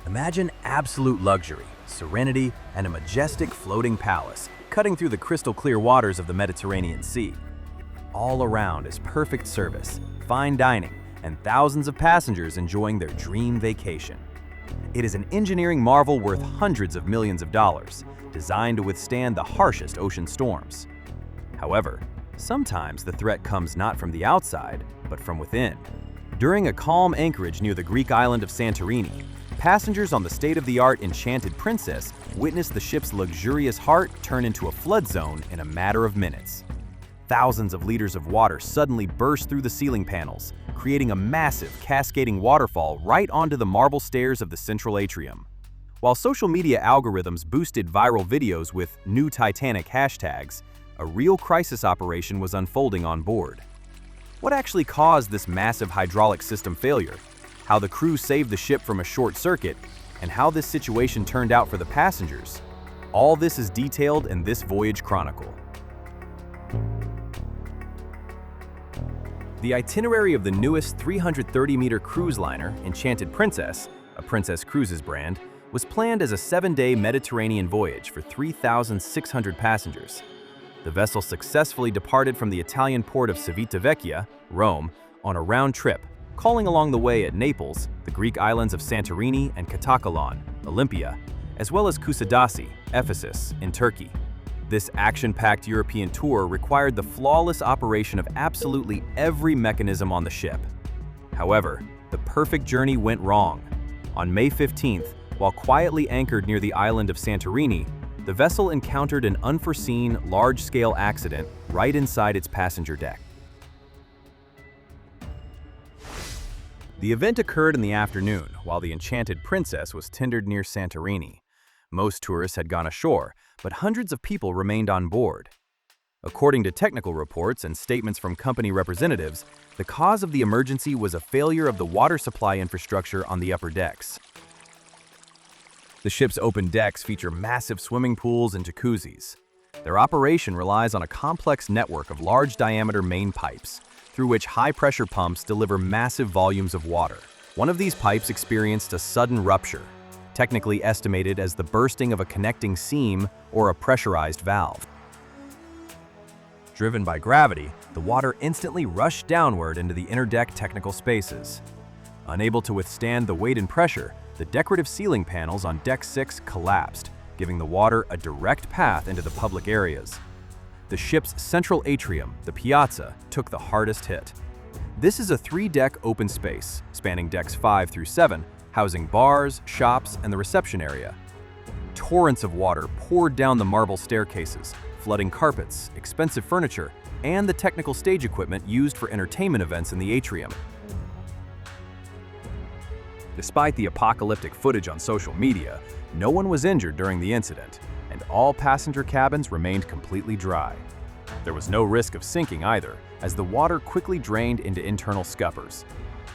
Imagine absolute luxury, serenity, and a majestic floating palace cutting through the crystal clear waters of the Mediterranean Sea. All around is perfect service, fine dining, and thousands of passengers enjoying their dream vacation. It is an engineering marvel worth hundreds of millions of dollars, designed to withstand the harshest ocean storms. However, sometimes the threat comes not from the outside, but from within. During a calm anchorage near the Greek island of Santorini, passengers on the state-of-the-art Enchanted Princess witnessed the ship's luxurious heart turn into a flood zone in a matter of minutes. Thousands of liters of water suddenly burst through the ceiling panels, creating a massive, cascading waterfall right onto the marble stairs of the central atrium. While social media algorithms boosted viral videos with "New Titanic" hashtags, a real crisis operation was unfolding on board. What actually caused this massive hydraulic system failure, how the crew saved the ship from a short circuit, and how this situation turned out for the passengers? All this is detailed in this voyage chronicle. The itinerary of the newest 330-meter cruise liner, Enchanted Princess, a Princess Cruises brand, was planned as a 7-day Mediterranean voyage for 3,600 passengers. The vessel successfully departed from the Italian port of Civitavecchia, Rome, on a round trip, calling along the way at Naples, the Greek islands of Santorini and Katakolan, Olympia, as well as Kusadasi, Ephesus, in Turkey. This action-packed European tour required the flawless operation of absolutely every mechanism on the ship. However, the perfect journey went wrong. On May 15th, while quietly anchored near the island of Santorini, the vessel encountered an unforeseen, large-scale accident right inside its passenger deck. The event occurred in the afternoon, while the Enchanted Princess was tendered near Santorini. Most tourists had gone ashore, but hundreds of people remained on board. According to technical reports and statements from company representatives, the cause of the emergency was a failure of the water supply infrastructure on the upper decks. The ship's open decks feature massive swimming pools and jacuzzis. Their operation relies on a complex network of large-diameter main pipes, through which high-pressure pumps deliver massive volumes of water. One of these pipes experienced a sudden rupture, technically estimated as the bursting of a connecting seam or a pressurized valve. Driven by gravity, the water instantly rushed downward into the interdeck technical spaces. Unable to withstand the weight and pressure, the decorative ceiling panels on Deck 6 collapsed, giving the water a direct path into the public areas. The ship's central atrium, the piazza, took the hardest hit. This is a 3-deck open space, spanning decks 5 through 7, housing bars, shops, and the reception area. Torrents of water poured down the marble staircases, flooding carpets, expensive furniture, and the technical stage equipment used for entertainment events in the atrium. Despite the apocalyptic footage on social media, no one was injured during the incident, and all passenger cabins remained completely dry. There was no risk of sinking either, as the water quickly drained into internal scuppers.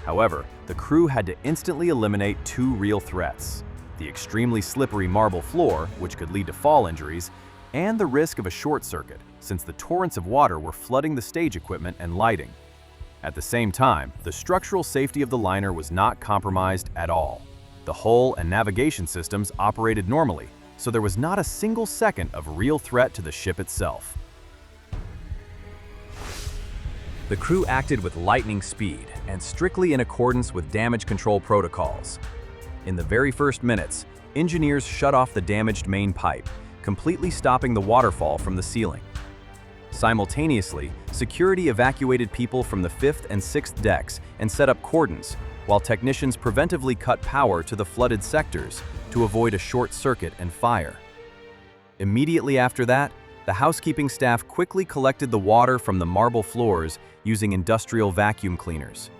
However, the crew had to instantly eliminate 2 real threats: the extremely slippery marble floor, which could lead to fall injuries, and the risk of a short circuit, since the torrents of water were flooding the stage equipment and lighting. At the same time, the structural safety of the liner was not compromised at all. The hull and navigation systems operated normally, so there was not a single second of real threat to the ship itself. The crew acted with lightning speed and strictly in accordance with damage control protocols. In the very first minutes, engineers shut off the damaged main pipe, completely stopping the waterfall from the ceiling. Simultaneously, security evacuated people from the 5th and 6th decks and set up cordons, while technicians preventively cut power to the flooded sectors to avoid a short circuit and fire. Immediately after that, the housekeeping staff quickly collected the water from the marble floors using industrial vacuum cleaners.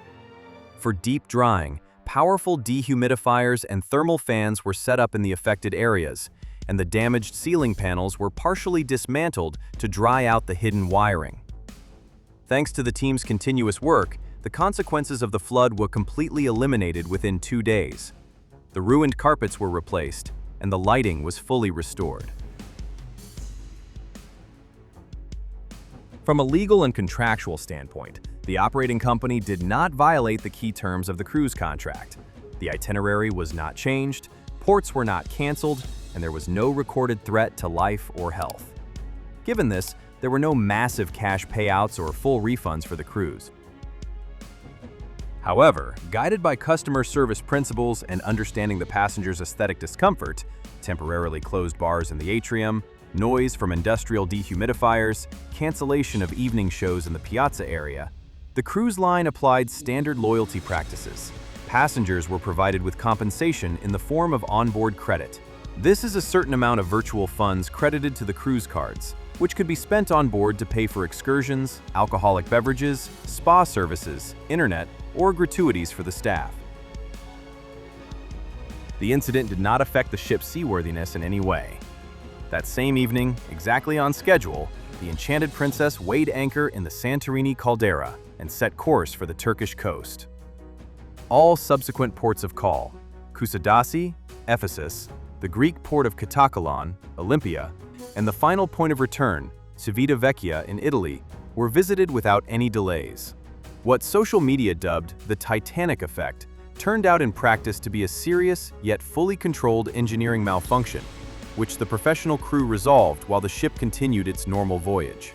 For deep drying, powerful dehumidifiers and thermal fans were set up in the affected areas, and the damaged ceiling panels were partially dismantled to dry out the hidden wiring. Thanks to the team's continuous work, the consequences of the flood were completely eliminated within 2 days. The ruined carpets were replaced, and the lighting was fully restored. From a legal and contractual standpoint, the operating company did not violate the key terms of the cruise contract. The itinerary was not changed, Reports were not canceled, and there was no recorded threat to life or health. Given this, there were no massive cash payouts or full refunds for the crews. However, guided by customer service principles and understanding the passengers' aesthetic discomfort, temporarily closed bars in the atrium, noise from industrial dehumidifiers, cancellation of evening shows in the piazza area, the cruise line applied standard loyalty practices. Passengers were provided with compensation in the form of onboard credit. This is a certain amount of virtual funds credited to the cruise cards, which could be spent on board to pay for excursions, alcoholic beverages, spa services, internet, or gratuities for the staff. The incident did not affect the ship's seaworthiness in any way. That same evening, exactly on schedule, the Enchanted Princess weighed anchor in the Santorini caldera and set course for the Turkish coast. All subsequent ports of call, Kusadasi, Ephesus, the Greek port of Katakalon, Olympia, and the final point of return, Civitavecchia in Italy, were visited without any delays. What social media dubbed the Titanic effect turned out in practice to be a serious yet fully controlled engineering malfunction, which the professional crew resolved while the ship continued its normal voyage.